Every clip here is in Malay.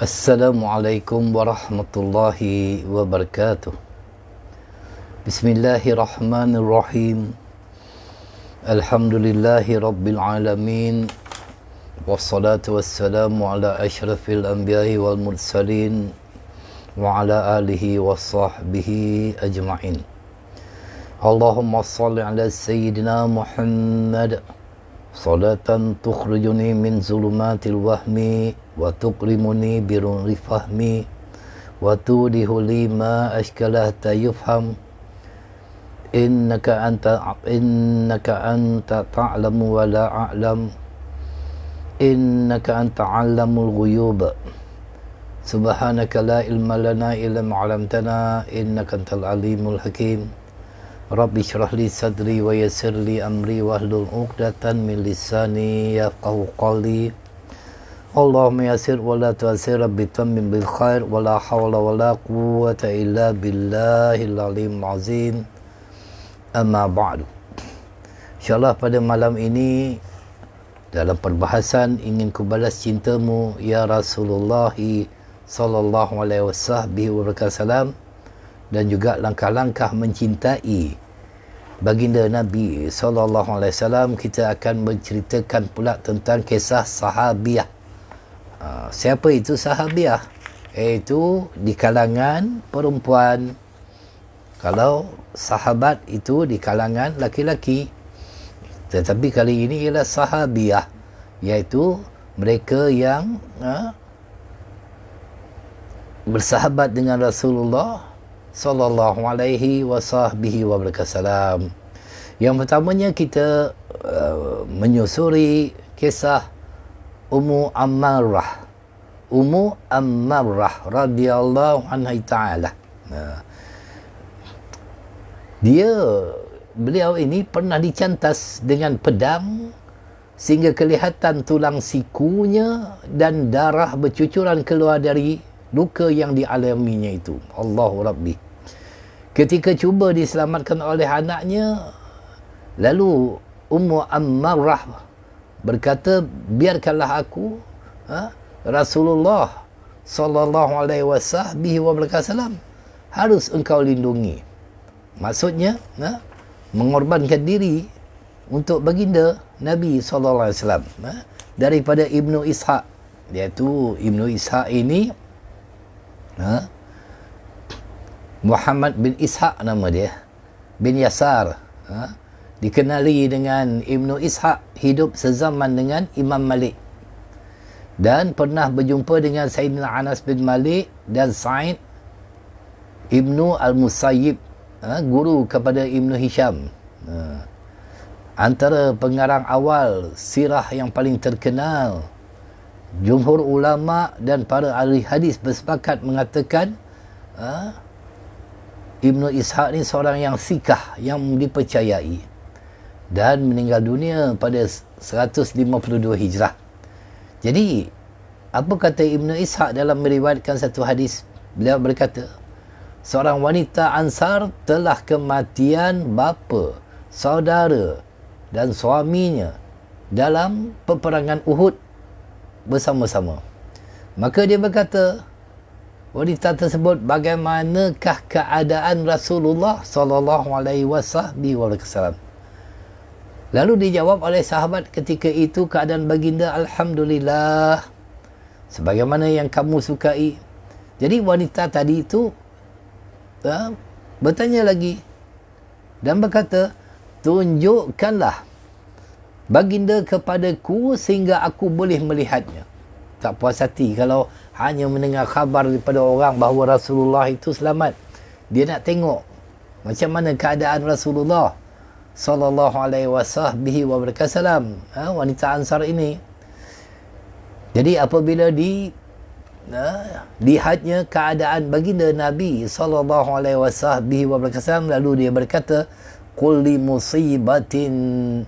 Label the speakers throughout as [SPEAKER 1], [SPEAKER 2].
[SPEAKER 1] Assalamualaikum warahmatullahi wabarakatuh. Bismillahirrahmanirrahim. Alhamdulillahi rabbil alamin. Wassalatu wassalamu ala asyrafil anbiya'i wal mursalin wa ala alihi wa sahbihi ajma'in. Allahumma salli ala sayyidina Muhammad salatan tukhrijuni min zulumatil wahmi wa tuqrimuni biruri fahmi wa tudihu li ma ashkalah tayufham innaka anta ta'lamu wa la a'lam innaka anta 'allamul ghuyub subhanaka la ilma lana illa ma 'allamtana innaka antal alimul hakim. Rabbi syrah li sadri wa yassir li amri wahlul 'uqdatan min lisani yafqahu qawli. Allahumma yassir wa la tu'assir, rabbi tammim bil khair wa la hawla wa la quwwata illa billahil alim azim. Amma ba'du. InsyaAllah pada malam ini dalam perbahasan ingin ku balas cintamu ya Rasulullah sallallahu alaihi wasallam, dan juga langkah-langkah mencintai baginda Nabi sallallahu alaihi wasallam. Kita akan menceritakan pula tentang kisah sahabiah. Siapa itu sahabiah? Iaitu di kalangan perempuan. Kalau sahabat itu di kalangan laki-laki. Tetapi kali ini ialah sahabiah, iaitu mereka yang bersahabat dengan Rasulullah sallallahu alaihi wasallam. Yang pertamanya kita menyusuri kisah Ummu Ammarah radhiyallahu anha ta'ala. Beliau ini pernah dicantas dengan pedang sehingga kelihatan tulang sikunya dan darah bercucuran keluar dari luka yang dialaminya itu. Allahu Rabbi. Ketika cuba diselamatkan oleh anaknya, lalu Ummu Ammarah berkata, biarkanlah aku, Rasulullah sallallahu alaihi wasallam harus engkau lindungi. Maksudnya mengorbankan diri untuk baginda Nabi sallallahu alaihi wasallam. Daripada Ibnu Ishaq, iaitu Ibnu Ishaq ini Muhammad bin Ishaq nama dia, bin Yasar, dikenali dengan Ibnu Ishaq, hidup sezaman dengan Imam Malik dan pernah berjumpa dengan Sayyidina Anas bin Malik dan Sa'id Ibnu Al-Musayyib, guru kepada Ibnu Hisham. Antara pengarang awal sirah yang paling terkenal. Jumhur ulama dan para ahli hadis bersepakat mengatakan Ibnu Ishaq ni seorang yang sikah, yang dipercayai, dan meninggal dunia pada 152 Hijrah. Jadi apa kata Ibnu Ishaq dalam meriwayatkan satu hadis? Beliau berkata, seorang wanita Ansar telah kematian bapa, saudara dan suaminya dalam peperangan Uhud bersama-sama. Maka dia berkata, wanita tersebut, bagaimanakah keadaan Rasulullah sallallahu alaihi wasallam? Lalu dijawab oleh sahabat ketika itu, keadaan baginda alhamdulillah sebagaimana yang kamu sukai. Jadi wanita tadi itu bertanya lagi dan berkata, tunjukkanlah baginda kepadaku sehingga aku boleh melihatnya. Tak puas hati kalau hanya mendengar khabar daripada orang bahawa Rasulullah itu selamat. Dia nak tengok macam mana keadaan Rasulullah sallallahu alaihi wasallam, wanita Ansar ini. Jadi apabila lihatnya keadaan baginda Nabi sallallahu alaihi wasallam, lalu dia berkata, kulli musibatin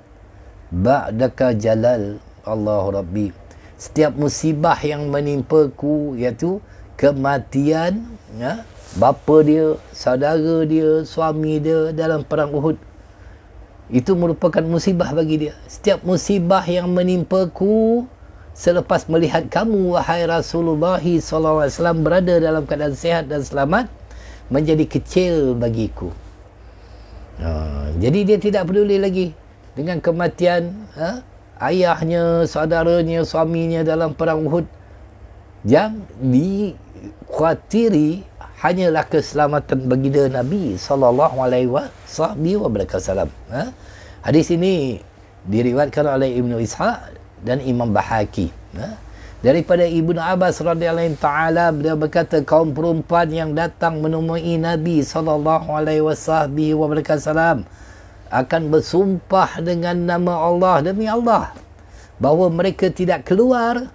[SPEAKER 1] ba'daka jalal. Allahu Rabbi. Setiap musibah yang menimpaku, iaitu kematian bapa dia, saudara dia, suami dia dalam perang Uhud, itu merupakan musibah bagi dia. Setiap musibah yang menimpaku selepas melihat kamu wahai Rasulullah sallallahu alaihi wasallam berada dalam keadaan sihat dan selamat menjadi kecil bagiku. Jadi dia tidak peduli lagi dengan kematian ayahnya, saudaranya, suaminya dalam perang Uhud. Yang dikhawatiri hanyalah keselamatan baginda Nabi sallallahu alaihi wasallam. Hadis ini diriwayatkan oleh Ibnu Ishaq dan Imam Bahaki. Daripada Ibnu Abbas radhiyallahu taala, beliau berkata, kaum perempuan yang datang menemui Nabi sallallahu alaihi wasallam akan bersumpah dengan nama Allah, demi Allah, bahawa mereka tidak keluar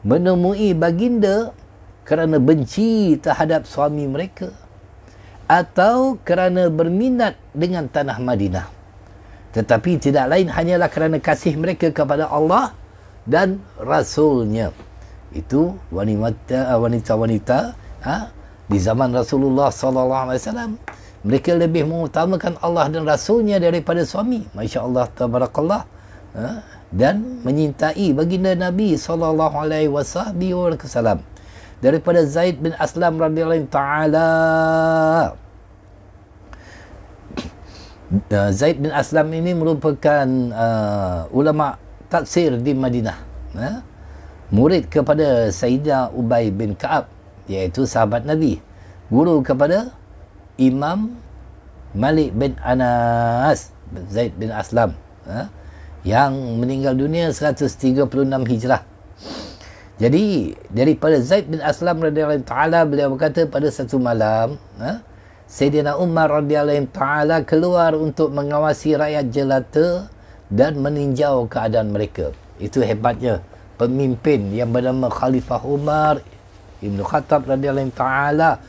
[SPEAKER 1] menemui baginda kerana benci terhadap suami mereka atau kerana berminat dengan tanah Madinah, tetapi tidak lain hanyalah kerana kasih mereka kepada Allah dan Rasulnya. Itu wanita-wanita di zaman Rasulullah sallallahu alaihi wasallam, mereka lebih mengutamakan Allah dan Rasulnya daripada suami. Masya Allah, tabarakallah. Dan menyintai baginda Nabi sallallahu alaihi wasallam. Daripada Zaid bin Aslam radhiyallahu taala, Zaid bin Aslam ini merupakan ulama tafsir di Madinah, murid kepada Sayyidah Ubay bin Ka'ab, iaitu sahabat Nabi, guru kepada Imam Malik bin Anas. Zaid bin Aslam yang meninggal dunia 136 Hijrah. Jadi daripada Zaid bin Aslam radhiyallahu taala, beliau berkata, pada satu malam Sayyidina Umar radhiyallahu taala keluar untuk mengawasi rakyat jelata dan meninjau keadaan mereka. Itu hebatnya pemimpin yang bernama Khalifah Umar Ibn Khattab radhiyallahu taala,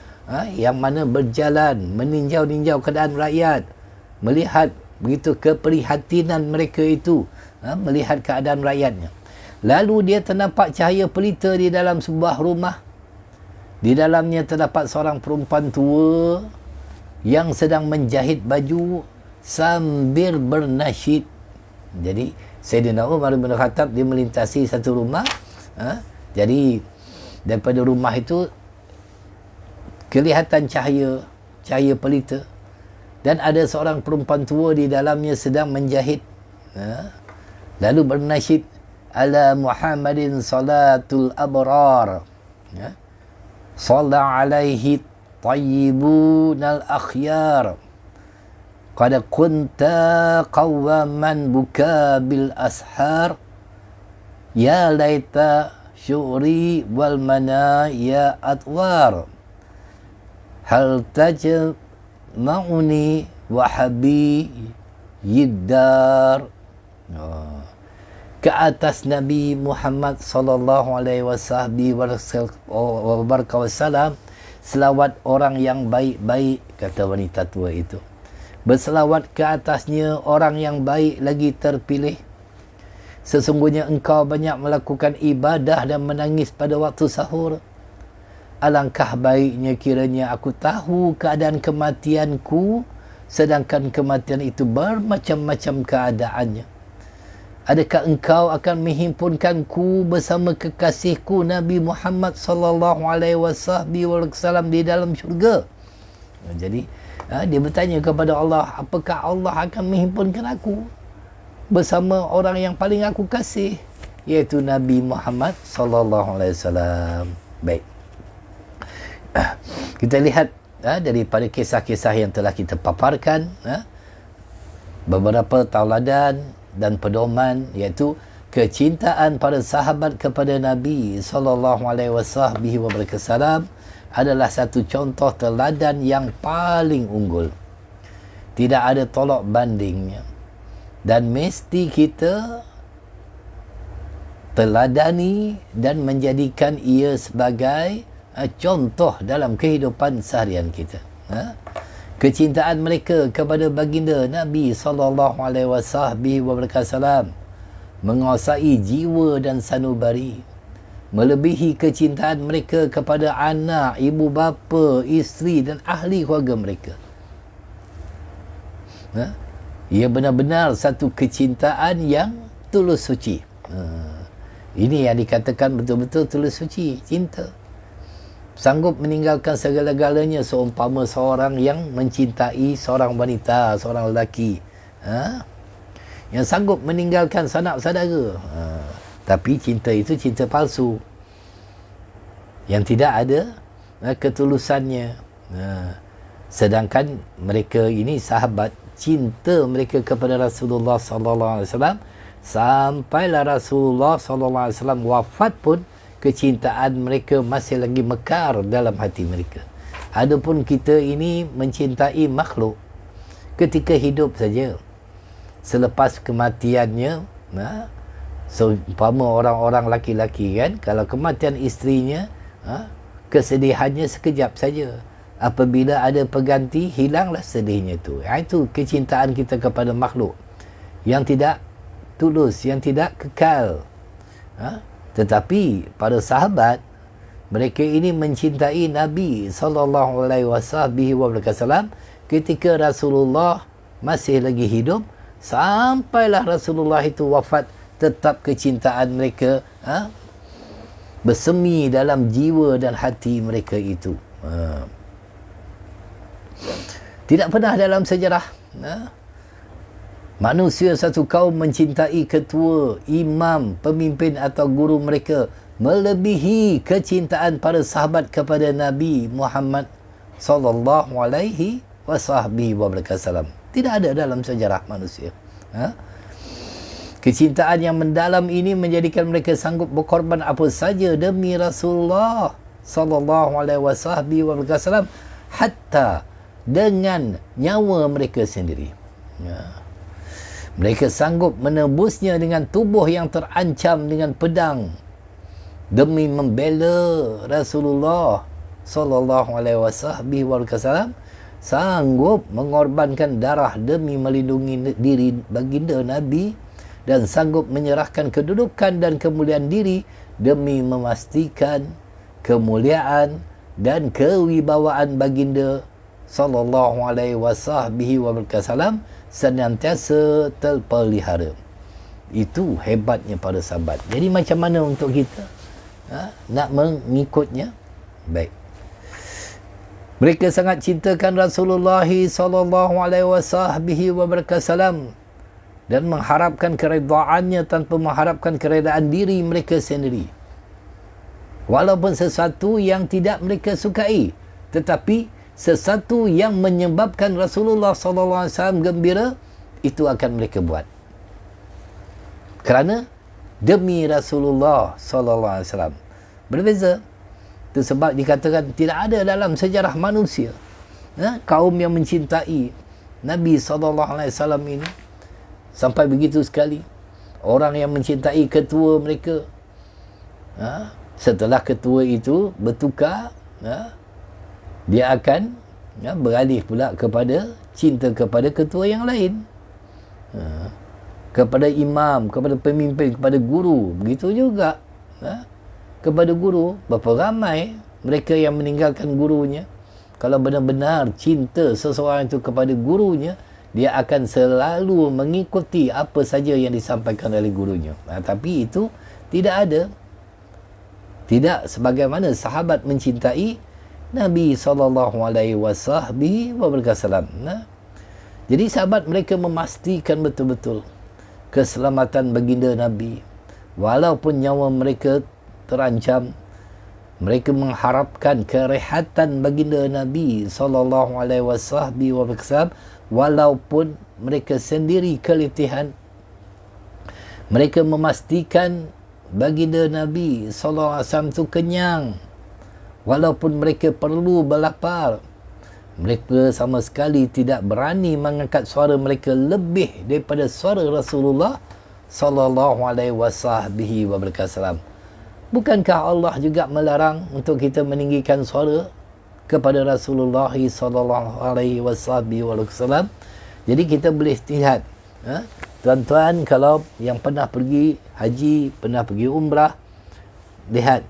[SPEAKER 1] yang mana berjalan meninjau-ninjau keadaan rakyat, melihat begitu keprihatinan mereka itu, melihat keadaan rakyatnya. Lalu dia ternampak cahaya pelita di dalam sebuah rumah. Di dalamnya terdapat seorang perempuan tua yang sedang menjahit baju sambil bernasyid. Jadi Sayyidina Umar bin Khattab, dia melintasi satu rumah. Jadi daripada rumah itu kelihatan cahaya pelita, dan ada seorang perempuan tua di dalamnya sedang menjahit. Lalu bernasyid, ala Muhammadin salatul abrar, salla alaihi tayyibun al-akhyar, qad kunta qawwaman buka bil ashar, ya laita syuri wal mana ya atwar, hal tajma'uni wa habi yiddar. Ke atas Nabi Muhammad sallallahu alaihi wasallam selawat orang yang baik-baik, kata wanita tua itu. Berselawat ke atasnya orang yang baik lagi terpilih. Sesungguhnya engkau banyak melakukan ibadah dan menangis pada waktu sahur. Alangkah baiknya kiranya aku tahu keadaan kematianku, sedangkan kematian itu bermacam-macam keadaannya. Adakah engkau akan menghimpunkanku bersama kekasihku Nabi Muhammad sallallahu alaihi wasallam di dalam syurga? Jadi dia bertanya kepada Allah, apakah Allah akan menghimpunkan aku bersama orang yang paling aku kasih, iaitu Nabi Muhammad sallallahu alaihi wasallam. Baik. Kita lihat daripada kisah-kisah yang telah kita paparkan, beberapa tauladan dan pedoman, iaitu kecintaan para sahabat kepada Nabi sallallahu alaihi wasallam adalah satu contoh teladan yang paling unggul. Tidak ada tolak bandingnya. Dan mesti kita teladani dan menjadikan ia sebagai contoh dalam kehidupan seharian kita. Kecintaan mereka kepada baginda Nabi sallallahu alaihi wasallam menguasai jiwa dan sanubari, melebihi kecintaan mereka kepada anak, ibu bapa, isteri dan ahli keluarga mereka. Ia benar-benar satu kecintaan yang tulus suci. Ini yang dikatakan betul-betul tulus suci, cinta. Sanggup meninggalkan segala-galanya seumpama seorang yang mencintai seorang wanita, seorang lelaki. Yang sanggup meninggalkan sanak saudara. Tapi cinta itu cinta palsu. Yang tidak ada ketulusannya. Sedangkan mereka ini sahabat, cinta mereka kepada Rasulullah sallallahu alaihi wasallam sampailah Rasulullah sallallahu alaihi wasallam wafat pun kecintaan mereka masih lagi mekar dalam hati mereka. Adapun kita ini mencintai makhluk ketika hidup saja. Selepas kematiannya, seumpama orang-orang laki-laki kan, kalau kematian isterinya, kesedihannya sekejap saja. Apabila ada pengganti, hilanglah sedihnya itu. Itu kecintaan kita kepada makhluk yang tidak tulus, yang tidak kekal. Tetapi para sahabat, mereka ini mencintai Nabi sallallahu alaihi wasallam ketika Rasulullah masih lagi hidup, sampailah Rasulullah itu wafat, tetap kecintaan mereka bersemi dalam jiwa dan hati mereka itu. Tidak pernah dalam sejarah manusia satu kaum mencintai ketua, imam, pemimpin atau guru mereka melebihi kecintaan para sahabat kepada Nabi Muhammad sallallahu alaihi wasallam. Tidak ada dalam sejarah manusia. Kecintaan yang mendalam ini menjadikan mereka sanggup berkorban apa saja demi Rasulullah sallallahu alaihi wasallam, hatta dengan nyawa mereka sendiri. Mereka sanggup menebusnya dengan tubuh yang terancam dengan pedang demi membela Rasulullah sallallahu alaihi wasallam, sanggup mengorbankan darah demi melindungi diri baginda Nabi, dan sanggup menyerahkan kedudukan dan kemuliaan diri demi memastikan kemuliaan dan kewibawaan baginda sallallahu alaihi wasallam senantiasa terpelihara. Itu hebatnya para sahabat. Jadi macam mana untuk kita nak mengikutnya? Baik. Mereka sangat cintakan Rasulullah sallallahu alaihi wasallam dan mengharapkan keredaannya tanpa mengharapkan keredaan diri mereka sendiri. Walaupun sesuatu yang tidak mereka sukai, tetapi sesuatu yang menyebabkan Rasulullah sallallahu alaihi wasallam gembira, itu akan mereka buat. Kerana demi Rasulullah sallallahu alaihi wasallam. Berbeza. Itu sebab dikatakan tidak ada dalam sejarah manusia kaum yang mencintai Nabi sallallahu alaihi wasallam ini sampai begitu sekali. Orang yang mencintai ketua mereka, setelah ketua itu bertukar, dia akan beralih pula kepada cinta kepada ketua yang lain, kepada imam, kepada pemimpin, kepada guru. Begitu juga kepada guru. Berapa ramai mereka yang meninggalkan gurunya. Kalau benar-benar cinta seseorang itu kepada gurunya, dia akan selalu mengikuti apa saja yang disampaikan oleh gurunya. Tapi itu tidak ada. Tidak sebagaimana sahabat mencintai Nabi sallallahu alaihi wasallam. Jadi sahabat mereka memastikan betul-betul keselamatan baginda Nabi. Walaupun nyawa mereka terancam, mereka mengharapkan kerehatan baginda Nabi sallallahu alaihi wasallam walaupun mereka sendiri keletihan. Mereka memastikan baginda Nabi sallallahu alaihi wasallam itu kenyang. Walaupun mereka perlu berlapar, mereka sama sekali tidak berani mengangkat suara mereka lebih daripada suara Rasulullah sallallahu alaihi wasallam. Bukankah Allah juga melarang untuk kita meninggikan suara kepada Rasulullah sallallahu alaihi wasallam? Jadi kita boleh lihat, tuan-tuan kalau yang pernah pergi haji, pernah pergi umrah, lihat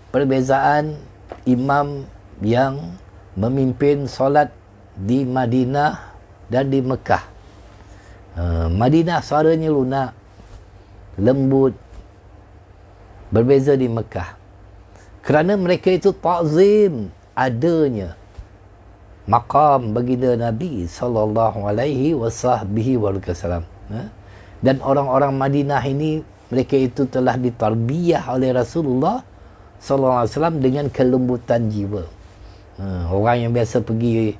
[SPEAKER 1] perbezaan imam yang memimpin solat di Madinah dan di Mekah. Madinah suaranya lunak, lembut, berbeza di Mekah. Kerana mereka itu ta'zim adanya maqam baginda Nabi sallallahu alaihi wasallam. Dan orang-orang Madinah ini, mereka itu telah ditarbiyah oleh Rasulullah sallallahu alaihi wasallam dengan kelembutan jiwa. Orang yang biasa pergi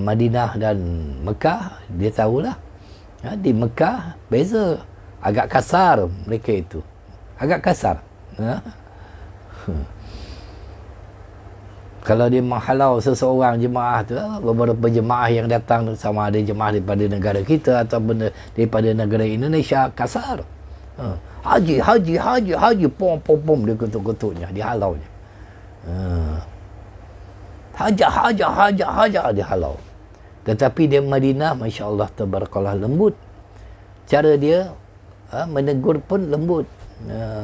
[SPEAKER 1] Madinah dan Mekah, dia tahulah. Di Mekah beza, agak kasar mereka itu. Agak kasar. Kalau dia menghalau seseorang jemaah tu, beberapa jemaah yang datang, sama ada jemaah daripada negara kita ataupun daripada negara Indonesia, kasar. Haji, pom, dia ketuk-ketuknya, dihalau je. Haja, dihalau. Tetapi dia Madinah, Masya Allah, tabarakallah, lembut. Cara dia menegur pun lembut.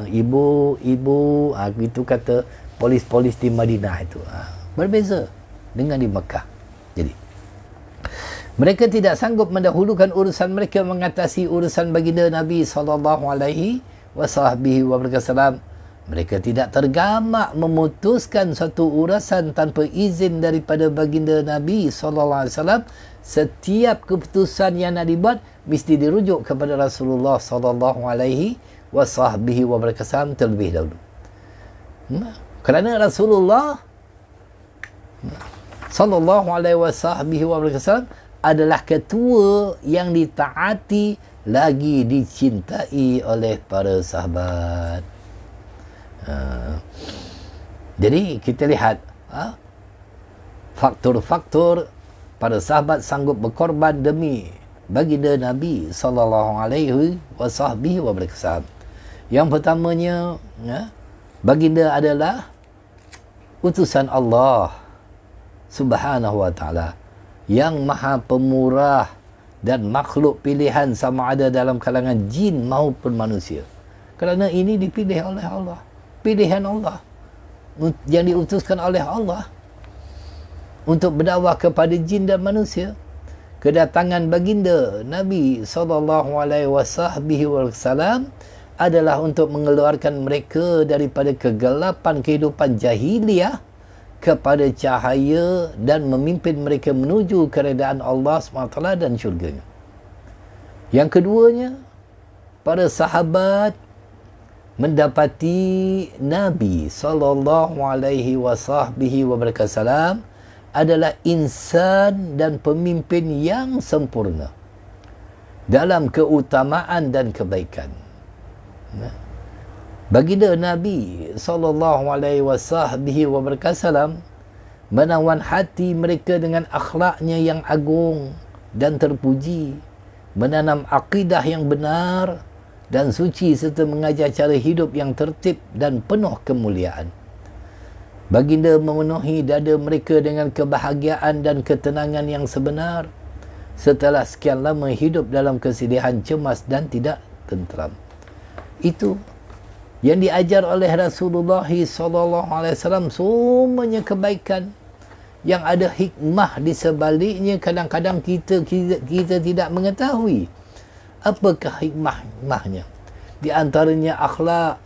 [SPEAKER 1] Ibu, itu kata polis-polis di Madinah itu. Berbeza dengan di Mekah. Jadi, mereka tidak sanggup mendahulukan urusan mereka mengatasi urusan baginda Nabi sallallahu alaihi wasallam. Mereka tidak tergamak memutuskan satu urusan tanpa izin daripada baginda Nabi sallallahu alaihi wasallam. Setiap keputusan yang nak dibuat mesti dirujuk kepada Rasulullah sallallahu alaihi wasallam terlebih dahulu. Kerana Rasulullah sallallahu alaihi wasallam adalah ketua yang ditaati lagi dicintai oleh para sahabat. Jadi kita lihat faktor-faktor para sahabat sanggup berkorban demi baginda Nabi sallallahu alaihi wasallam. Yang pertamanya, baginda adalah utusan Allah Subhanahu wa ta'ala yang maha pemurah dan makhluk pilihan sama ada dalam kalangan jin maupun manusia. Kerana ini dipilih oleh Allah, pilihan Allah yang diutuskan oleh Allah untuk berdakwah kepada jin dan manusia. Kedatangan baginda Nabi sallallahu alaihi wasallam adalah untuk mengeluarkan mereka daripada kegelapan kehidupan jahiliyah kepada cahaya dan memimpin mereka menuju keredaan Allah SWT dan syurganya. Yang keduanya, para sahabat mendapati Nabi sallallahu alaihi wasallam adalah insan dan pemimpin yang sempurna dalam keutamaan dan kebaikan. Baginda Nabi sallallahu alaihi wasallam menawan hati mereka dengan akhlaknya yang agung dan terpuji, menanam akidah yang benar dan suci serta mengajar cara hidup yang tertib dan penuh kemuliaan. Baginda memenuhi dada mereka dengan kebahagiaan dan ketenangan yang sebenar setelah sekian lama hidup dalam kesedihan, cemas dan tidak tenteram. Itu yang diajar oleh Rasulullah sallallahu alaihi wasallam, semuanya kebaikan yang ada hikmah di sebaliknya. Kadang-kadang kita tidak mengetahui apakah hikmahnya. Di antaranya akhlak,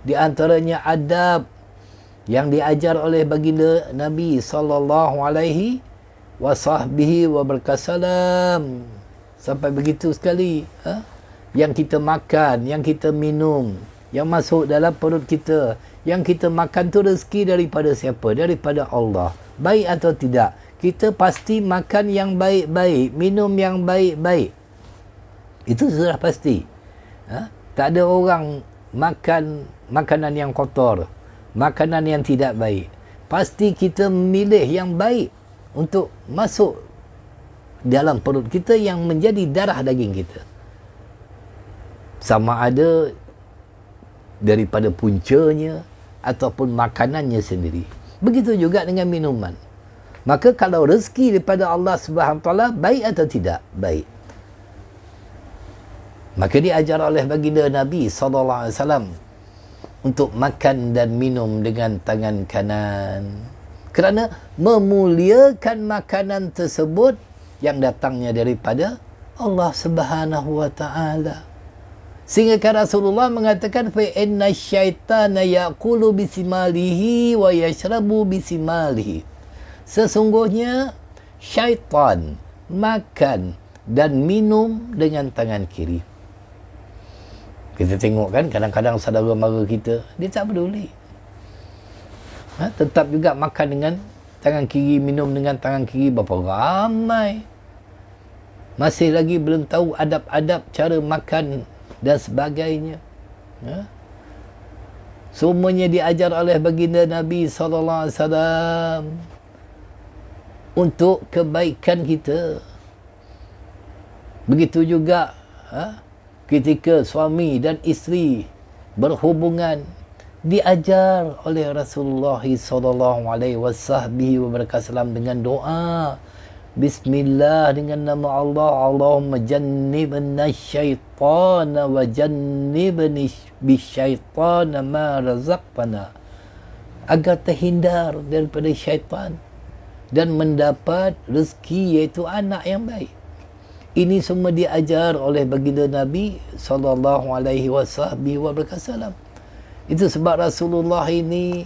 [SPEAKER 1] di antaranya adab yang diajar oleh baginda Nabi sallallahu alaihi wasallam. Sampai begitu sekali, yang kita makan, yang kita minum, yang masuk dalam perut kita, yang kita makan tu rezeki daripada siapa? Daripada Allah. Baik atau tidak, kita pasti makan yang baik-baik, minum yang baik-baik. Itu sudah pasti. Tak ada orang makan makanan yang kotor, makanan yang tidak baik. Pasti kita memilih yang baik untuk masuk dalam perut kita yang menjadi darah daging kita. Sama ada daripada puncanya ataupun makanannya sendiri. Begitu juga dengan minuman. Maka kalau rezeki daripada Allah Subhanahu Taala, baik atau tidak? Baik. Maka diajar oleh baginda Nabi sallallahu alaihi wasallam untuk makan dan minum dengan tangan kanan, kerana memuliakan makanan tersebut yang datangnya daripada Allah Subhanahu wa taala. Sehingga kan Rasulullah mengatakan fa inna syaitana yaqulu bisimalihi wa yashrabu bisimalihi. Sesungguhnya syaitan makan dan minum dengan tangan kiri. Kita tengok kan, kadang-kadang saudara mara kita, dia tak peduli. Tetap juga makan dengan tangan kiri, minum dengan tangan kiri. Berapa ramai masih lagi belum tahu adab-adab cara makan dan sebagainya. Semuanya diajar oleh baginda Nabi SAW untuk kebaikan kita. Begitu juga ketika suami dan isteri berhubungan, diajar oleh Rasulullah SAW dengan doa Bismillah, dengan nama Allah. Allahumma jannibna syaitana wa jannibni bisyaitana ma razaqtana. Agar terhindar daripada syaitan dan mendapat rezeki, iaitu anak yang baik. Ini semua diajar oleh baginda Nabi SAW. Itu sebab Rasulullah ini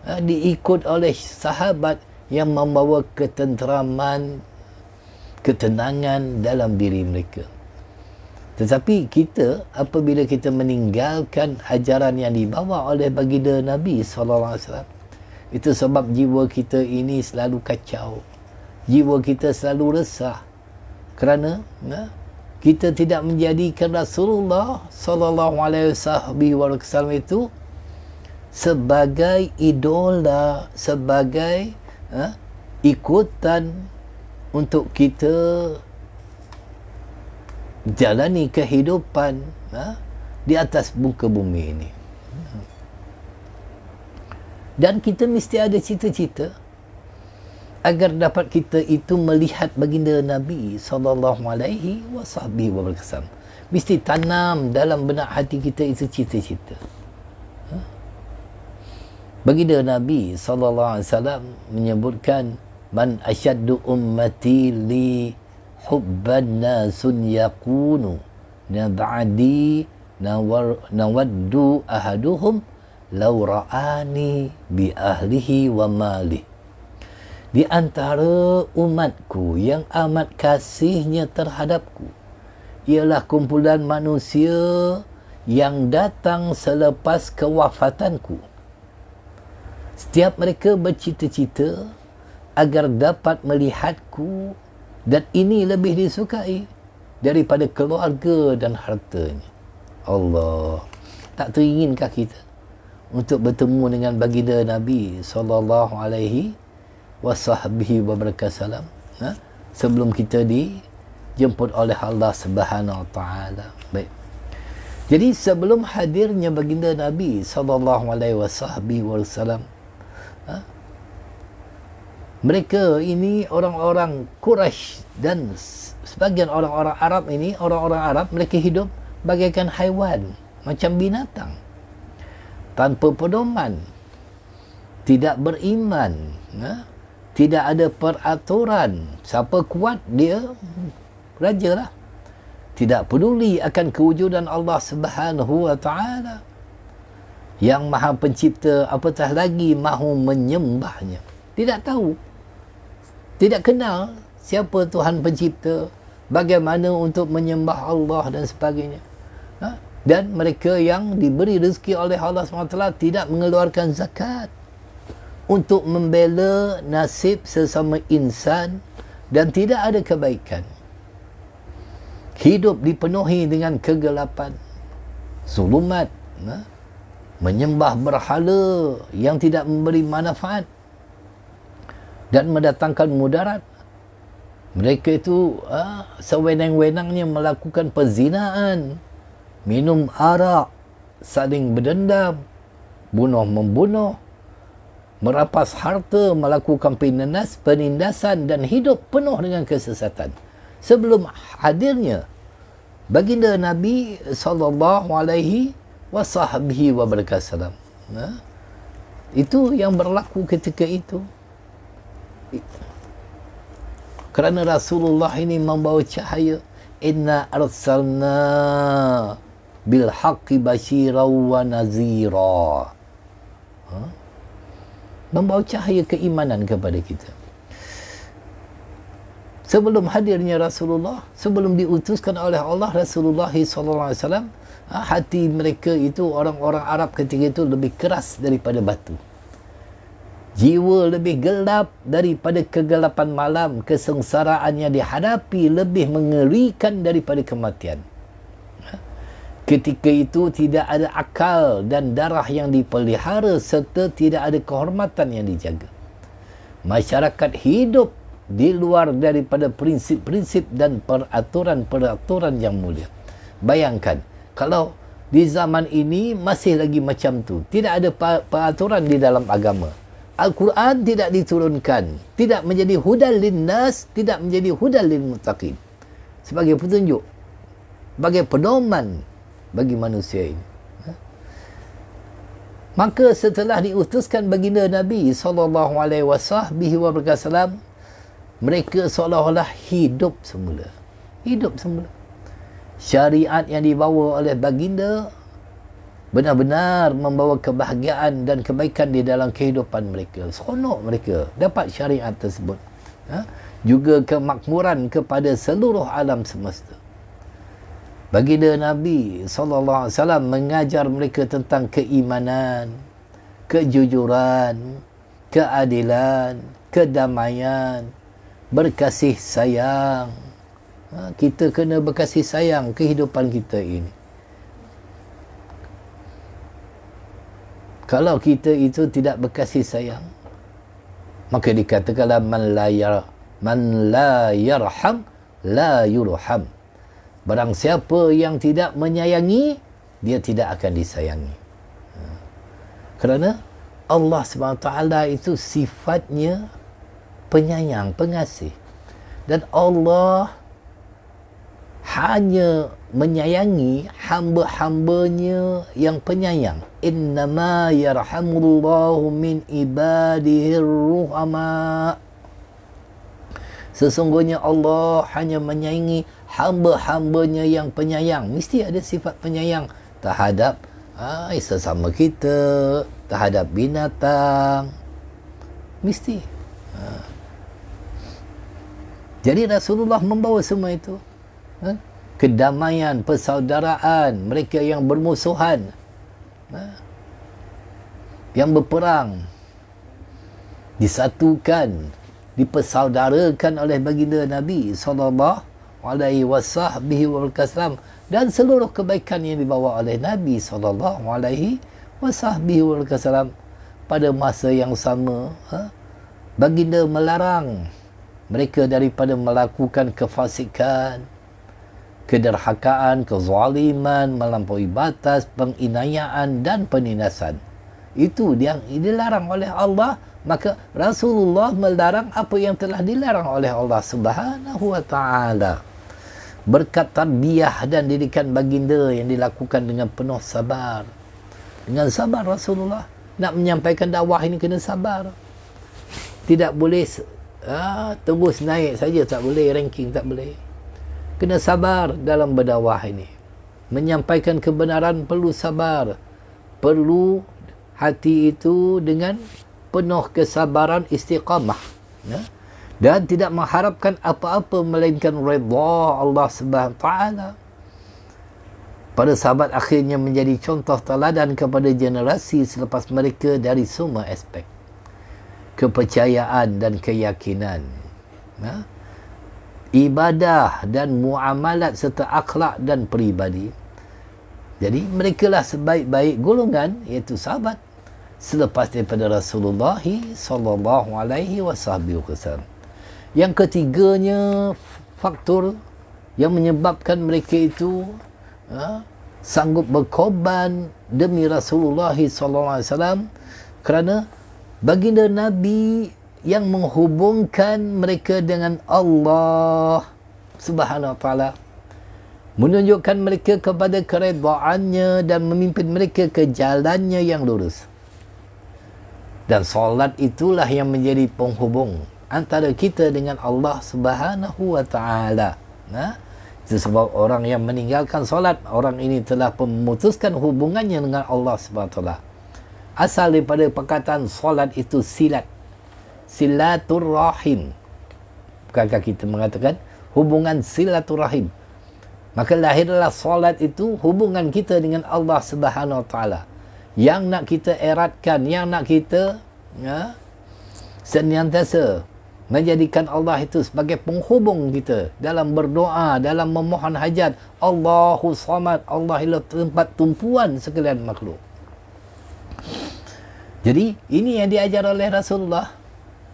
[SPEAKER 1] diikut oleh sahabat yang membawa ketenteraman, ketenangan dalam diri mereka. Tetapi kita, apabila kita meninggalkan ajaran yang dibawa oleh baginda Nabi SAW, itu sebab jiwa kita ini selalu kacau. Jiwa kita selalu resah. Kerana kita tidak menjadikan Rasulullah SAW itu sebagai idola, sebagai ikutan untuk kita jalani kehidupan di atas muka bumi ini. Dan kita mesti ada cita-cita agar dapat kita itu melihat baginda Nabi SAW. Mesti tanam dalam benak hati kita itu cita-cita. Baginda Nabi SAW menyebutkan, man asyaddu ummati li hubban nasun yakunu nab'adi nawaddu ahaduhum law ra'ani bi ahlihi wa malih. Di antara umatku yang amat kasihnya terhadapku ialah kumpulan manusia yang datang selepas kewafatanku. Setiap mereka bercita-cita agar dapat melihatku, dan ini lebih disukai daripada keluarga dan hartanya. Allah, tak teringinkah kita untuk bertemu dengan baginda Nabi SAW sebelum kita dijemput oleh Allah Subhanahu Wa Taala? Baik. Jadi sebelum hadirnya baginda Nabi SAW, mereka ini orang-orang Quraisy dan sebagian orang-orang Arab ini, orang-orang Arab, mereka hidup bagaikan haiwan, macam binatang, tanpa pedoman, tidak beriman, tidak ada peraturan. Siapa kuat, dia rajalah. Tidak peduli akan kewujudan Allah Subhanahu Wa Taala yang Maha Pencipta, apatah lagi mahu menyembahnya. Tidak tahu, tidak kenal siapa Tuhan Pencipta, bagaimana untuk menyembah Allah dan sebagainya. Dan mereka yang diberi rezeki oleh Allah SWT tidak mengeluarkan zakat untuk membela nasib sesama insan, dan tidak ada kebaikan. Hidup dipenuhi dengan kegelapan, zulumat, menyembah berhala yang tidak memberi manfaat dan mendatangkan mudarat. Mereka itu sewenang-wenangnya melakukan perzinaan, minum arak, saling berdendam, bunuh-membunuh, merapas harta, melakukan penindasan, dan hidup penuh dengan kesesatan. Sebelum hadirnya baginda Nabi SAW, itu yang berlaku ketika itu. Kerana Rasulullah ini membawa cahaya. Inna arsalna bil haqqi basyiran wa nazira. Membawa cahaya keimanan kepada kita. Sebelum hadirnya Rasulullah, sebelum diutuskan oleh Allah Rasulullah SAW, hati mereka itu, orang-orang Arab ketika itu, lebih keras daripada batu. Jiwa lebih gelap daripada kegelapan malam. Kesengsaraan yang dihadapi lebih mengerikan daripada kematian. Ketika itu tidak ada akal dan darah yang dipelihara serta tidak ada kehormatan yang dijaga. Masyarakat hidup di luar daripada prinsip-prinsip dan peraturan-peraturan yang mulia. Bayangkan, kalau di zaman ini masih lagi macam tu, tidak ada peraturan di dalam agama. Al-Quran tidak diturunkan, tidak menjadi hudal linnas, tidak menjadi hudal lil muttaqin, sebagai petunjuk, sebagai pedoman bagi manusia ini. Maka setelah diutuskan baginda Nabi SAW, mereka seolah-olah hidup semula. Hidup semula. Syariat yang dibawa oleh baginda benar-benar membawa kebahagiaan dan kebaikan di dalam kehidupan mereka. Seronok mereka dapat syariat tersebut. Juga kemakmuran kepada seluruh alam semesta. Baginda Nabi SAW mengajar mereka tentang keimanan, kejujuran, keadilan, kedamaian, berkasih sayang. Kita kena berkasih sayang kehidupan kita ini. Kalau kita itu tidak berkasih sayang, maka dikatakanlah man la yarham la yurham. Barang siapa yang tidak menyayangi, dia tidak akan disayangi. Kerana Allah SWT itu sifatnya penyayang, pengasih. Dan Allah hanya menyayangi hamba-hambanya yang penyayang. Innama yarhamullahu min ibadihi ruhama. Sesungguhnya Allah hanya menyayangi hamba-hambanya yang penyayang. Mesti ada sifat penyayang terhadap sesama kita, terhadap binatang. Mesti. Jadi Rasulullah membawa semua itu. Kedamaian, persaudaraan, mereka yang bermusuhan, yang berperang, disatukan, dipersaudarakan oleh baginda Nabi SAW, dan seluruh kebaikan yang dibawa oleh Nabi SAW pada masa yang sama. Baginda melarang mereka daripada melakukan kefasikan, kederhakaan, kezaliman, melampaui batas, penginayaan dan penindasan. Itu yang dilarang oleh Allah. Maka Rasulullah melarang apa yang telah dilarang oleh Allah Subhanahu wa ta'ala. Berkat tarbiyah dan didikan baginda yang dilakukan dengan penuh sabar. Dengan sabar Rasulullah nak menyampaikan dakwah ini kena sabar. Tidak boleh terus naik saja, tak boleh, ranking tak boleh. Kena sabar dalam berdakwah ini. Menyampaikan kebenaran perlu sabar. Perlu hati itu dengan penuh kesabaran, istiqamah, dan tidak mengharapkan apa-apa melainkan redha Allah Subhanahu taala. Para sahabat akhirnya menjadi contoh teladan kepada generasi selepas mereka dari semua aspek. Kepercayaan dan keyakinan, ibadah dan muamalat serta akhlak dan peribadi. Jadi merekalah sebaik-baik golongan, iaitu sahabat selepas daripada Rasulullah SAW. Yang ketiganya, faktor yang menyebabkan mereka itu sanggup berkorban demi Rasulullah SAW, kerana baginda Nabi yang menghubungkan mereka dengan Allah Subhanahu Wa Taala, menunjukkan mereka kepada keredaannya dan memimpin mereka ke jalannya yang lurus. Dan solat itulah yang menjadi penghubung antara kita dengan Allah Subhanahu Wa Taala. Itu sebab orang yang meninggalkan solat, orang ini telah memutuskan hubungannya dengan Allah SWT. Asal daripada perkataan solat itu silat, silaturrahim. Bukankah kita mengatakan hubungan silaturrahim? Maka lahirlah solat itu hubungan kita dengan Allah Subhanahu Wa Taala. Yang nak kita eratkan, yang nak kita senantiasa menjadikan Allah itu sebagai penghubung kita dalam berdoa, dalam memohon hajat. Allahu Samad, Allah ialah tempat tumpuan sekalian makhluk. Jadi ini yang diajar oleh Rasulullah,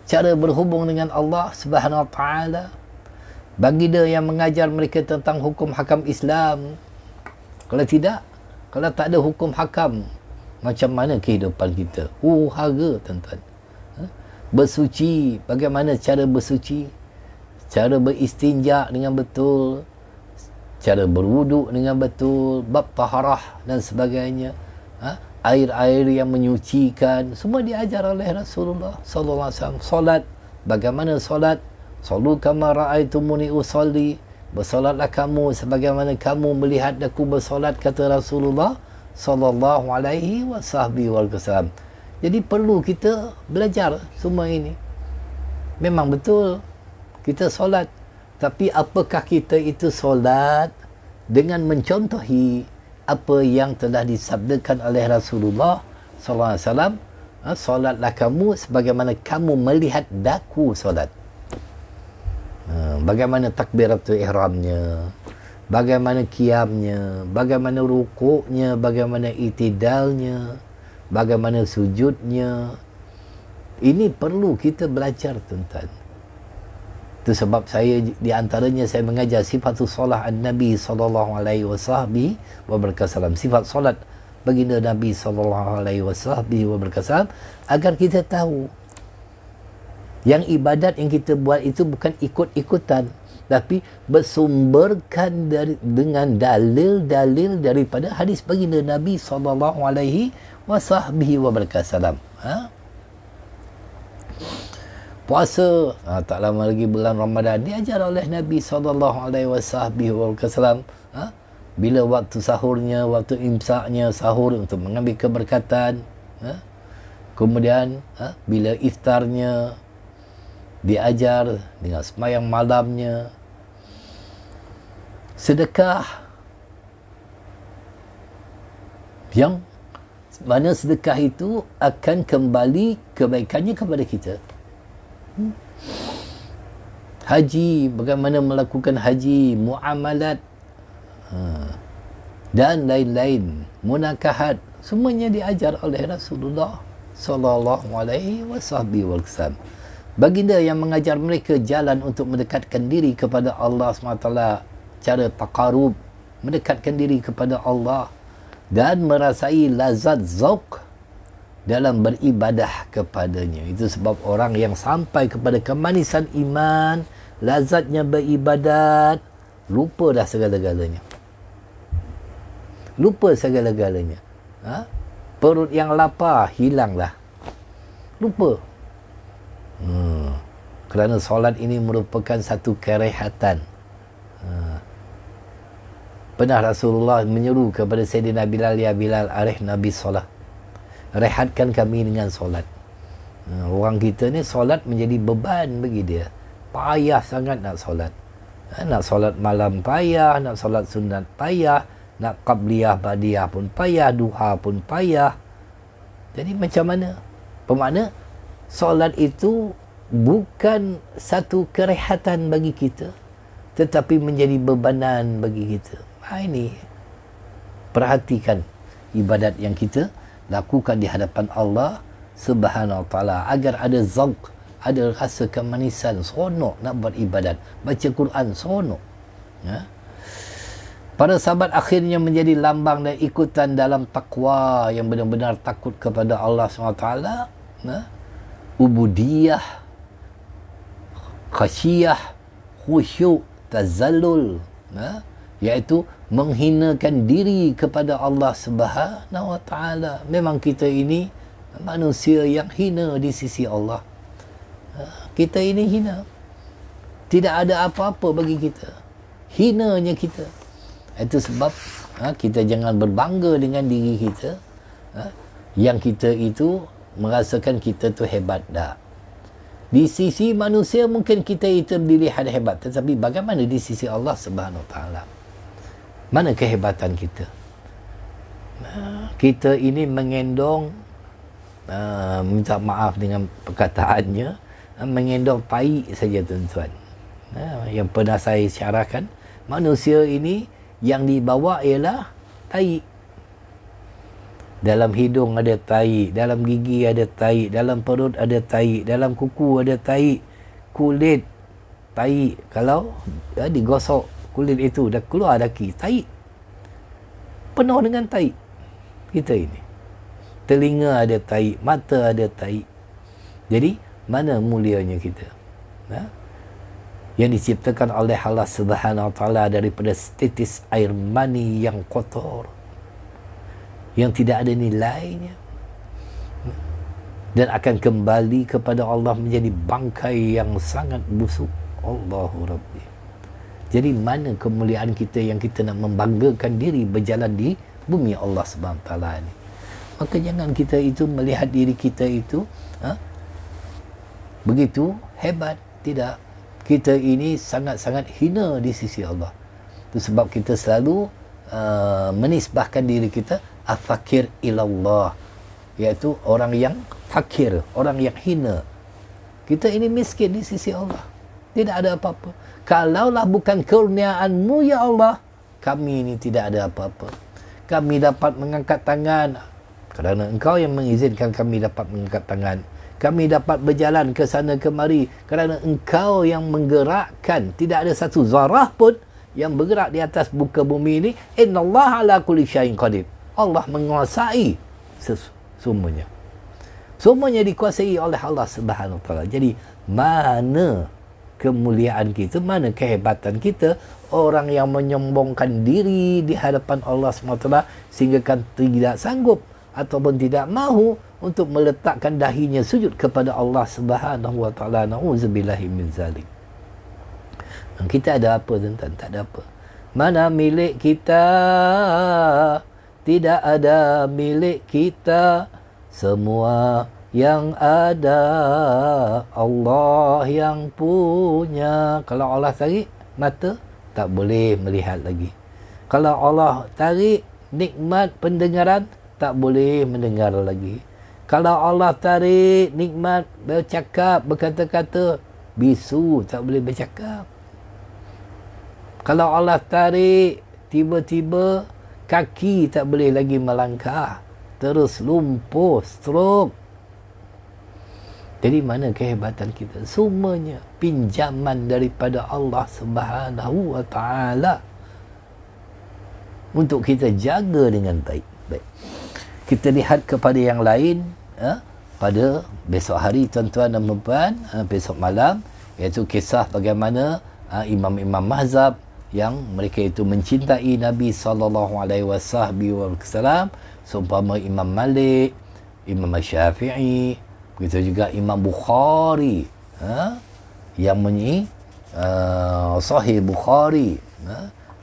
[SPEAKER 1] cara berhubung dengan Allah Subhanahu Wa Taala. Baginda yang mengajar mereka tentang hukum hakam Islam. Kalau tidak, kalau tak ada hukum hakam, macam mana kehidupan kita? Harga, tuan-tuan. Bersuci, bagaimana cara bersuci? Cara beristinja dengan betul, cara berwuduk dengan betul, bab taharah dan sebagainya. Air-air yang menyucikan, semua diajar oleh Rasulullah sallallahu alaihi wasallam. Solat, bagaimana solat? Sallu kama ra'aitumuni usalli. Bersolatlah kamu sebagaimana kamu melihat aku bersolat, kata Rasulullah sallallahu alaihi wasallam. Jadi perlu kita belajar semua ini. Memang betul kita solat, tapi apakah kita itu solat dengan mencontohi apa yang telah disabdakan oleh Rasulullah sallallahu alaihi wasallam? Solatlah kamu sebagaimana kamu melihat daku solat. Bagaimana takbiratul ihramnya, bagaimana qiyamnya, bagaimana rukuknya, bagaimana itidalnya, bagaimana sujudnya. Ini perlu kita belajar, tuan-tuan. Itu sebab saya di antaranya saya mengajar sifatul solat an-Nabi sallallahu alaihi wasallam, sifat solat baginda Nabi sallallahu alaihi wasallam, agar kita tahu yang ibadat yang kita buat itu bukan ikut-ikutan, tapi bersumberkan dengan dalil-dalil daripada hadis baginda Nabi sallallahu alaihi wasallam. Puasa, tak lama lagi bulan Ramadan diajar oleh Nabi sallallahu alaihi wasallam. Bila waktu sahurnya, waktu imsaknya, sahur untuk mengambil keberkatan. Kemudian bila iftarnya diajar dengan sembahyang malamnya. Sedekah, yang mana sedekah itu akan kembali kebaikannya kepada kita. Haji, bagaimana melakukan haji, muamalat dan lain-lain, munakahat, semuanya diajar oleh Rasulullah sallallahu alaihi wasallam. Baginda yang mengajar mereka jalan untuk mendekatkan diri kepada Allah SWT, cara taqarrub, mendekatkan diri kepada Allah dan merasai lazat zauq dalam beribadah kepadanya. Itu sebab orang yang sampai kepada kemanisan iman, lazatnya beribadat, lupa dah segala-galanya. Lupa segala-galanya. Perut yang lapar hilanglah. Lupa. Kerana solat ini merupakan satu kerehatan. Pernah Rasulullah menyeru kepada Sayyidina Bilal, ya Bilal, arihna bis solat, rehatkan kami dengan solat. Orang kita ni solat menjadi beban bagi dia. Payah sangat nak solat. Nak solat malam payah, nak solat sunat payah, nak qabliyah ba'diyah pun payah, duha pun payah. Jadi macam mana? Bermakna solat itu bukan satu kerehatan bagi kita, tetapi menjadi bebanan bagi kita. Ini perhatikan ibadat yang kita lakukan di hadapan Allah Subhanahu Wa Taala, agar ada zauq, ada rasa kemanisan, seronok nak buat ibadat, baca Quran seronok. Para sahabat akhirnya menjadi lambang dan ikutan dalam takwa, yang benar-benar takut kepada Allah SWT, ubudiyah, khasyiyah, khusyuk, tazallul, iaitu menghinakan diri kepada Allah Subhanahu Wa Taala. Memang kita ini manusia yang hina di sisi Allah. Kita ini hina. Tidak ada apa-apa bagi kita. hinanya kita. Itu sebab kita jangan berbangga dengan diri kita, yang kita itu merasakan kita tu hebat. Dah di sisi manusia mungkin kita itu dilihat hebat, tetapi bagaimana di sisi Allah Subhanahu Wa Taala? Mana kehebatan kita? Kita ini mengendong, minta maaf dengan perkataannya, mengendong tai saja tuan-tuan. Yang pernah saya syarahkan, manusia ini yang dibawa ialah tai. Dalam hidung ada tai, dalam gigi ada tai, dalam perut ada tai, dalam kuku ada tai, kulit tai. Kalau digosok kulit itu dah keluar daki, tai. Penuh dengan tai kita ini. Telinga ada tai, mata ada tai. Jadi mana mulianya kita? Yang diciptakan oleh Allah Subhanahu Wa Taala daripada setitis air mani yang kotor, yang tidak ada nilainya, dan akan kembali kepada Allah menjadi bangkai yang sangat busuk. Allahu Rabbi. Jadi mana kemuliaan kita yang kita nak membanggakan diri berjalan di bumi Allah Subhanahu Taala ini? Maka jangan kita itu melihat diri kita itu begitu hebat. Tidak. Kita ini sangat-sangat hina di sisi Allah. Itu sebab kita selalu menisbahkan diri kita afakir ilallah, iaitu orang yang fakir, orang yang hina. Kita ini miskin di sisi Allah, tidak ada apa-apa. Kalaulah bukan kurniaan-Mu ya Allah, kami ini tidak ada apa-apa. Kami dapat mengangkat tangan kerana Engkau yang mengizinkan kami dapat mengangkat tangan. Kami dapat berjalan ke sana kemari kerana Engkau yang menggerakkan. Tidak ada satu zarah pun yang bergerak di atas muka bumi ini. Innallaha ala kulli syai'in qadir. Allah menguasai semuanya. Semuanya dikuasai oleh Allah Subhanahu Wa Taala. Jadi mana kemuliaan kita, mana kehebatan kita? Orang yang menyombongkan diri di hadapan Allah SWT sehingga kan tidak sanggup ataupun tidak mahu untuk meletakkan dahinya sujud kepada Allah Subhanahu Wa Taala. Nauzubillahi min zalik. Kita ada apa tuan-tuan? Tak ada apa. Mana milik kita? Tidak ada milik kita. Semua yang ada Allah yang punya. Kalau Allah tarik mata, tak boleh melihat lagi. Kalau Allah tarik nikmat pendengaran, tak boleh mendengar lagi. Kalau Allah tarik nikmat bercakap, berkata-kata, bisu, tak boleh bercakap. Kalau Allah tarik, tiba-tiba kaki tak boleh lagi melangkah, terus lumpuh, stroke. Jadi mana kehebatan kita? Semuanya pinjaman daripada Allah Subhanahu Wa Taala untuk kita jaga dengan baik. Kita lihat kepada yang lain pada besok hari tuan-tuan dan puan-puan, besok malam, iaitu kisah bagaimana imam-imam mazhab yang mereka itu mencintai Nabi SAW, seumpama Imam Malik, Imam Syafi'i, begitu juga Imam Bukhari, yang Sahih Bukhari,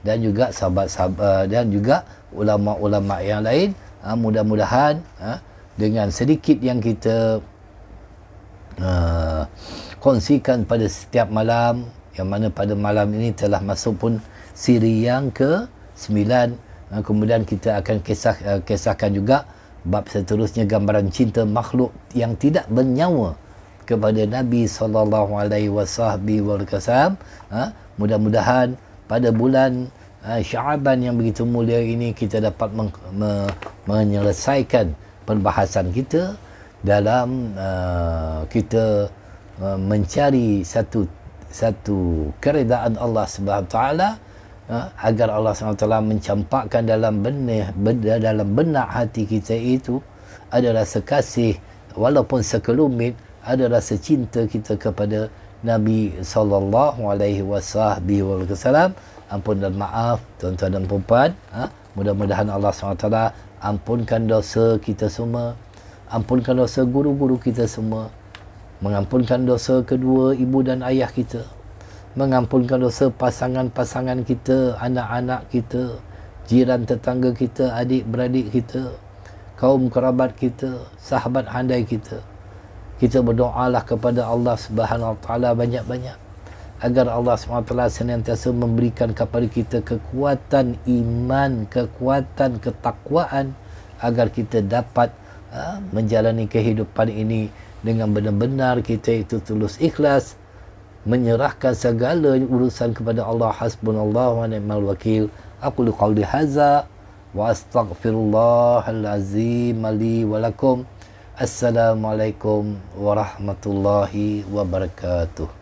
[SPEAKER 1] dan juga sahabat-sahabat dan juga ulama-ulama yang lain. Mudah-mudahan dengan sedikit yang kita kongsikan pada setiap malam, yang mana pada malam ini telah masuk pun siri yang ke-9. Kemudian kita akan kisahkan juga bab seterusnya, gambaran cinta makhluk yang tidak bernyawa kepada Nabi SAW. Mudah-mudahan pada bulan Sya'ban yang begitu mulia ini kita dapat menyelesaikan perbahasan kita dalam kita mencari satu keredaan Allah Subhanahu Taala, agar Allah Subhanahu Taala mencampakkan dalam benak hati kita itu ada rasa kasih, walaupun sekelumit, ada rasa cinta kita kepada Nabi sallallahu alaihi wasallam. Ampun dan maaf tuan-tuan dan puan-puan, mudah-mudahan Allah SWT ampunkan dosa kita semua, ampunkan dosa guru-guru kita semua, mengampunkan dosa kedua ibu dan ayah kita, mengampunkan dosa pasangan-pasangan kita, anak-anak kita, jiran tetangga kita, adik-beradik kita, kaum kerabat kita, sahabat handai kita. Kita berdoalah kepada Allah Subhanahu Wa Taala banyak-banyak agar Allah Subhanahu Wa Taala senantiasa memberikan kepada kita kekuatan iman, kekuatan ketakwaan agar kita dapat menjalani kehidupan ini dengan benar-benar kita itu tulus ikhlas, menyerahkan segala urusan kepada Allah. Hasbunallahu wa ni'mal wakil. Aqulu qawli hadza wa astaghfirullahal azim li wa lakum. Assalamualaikum warahmatullahi wabarakatuh.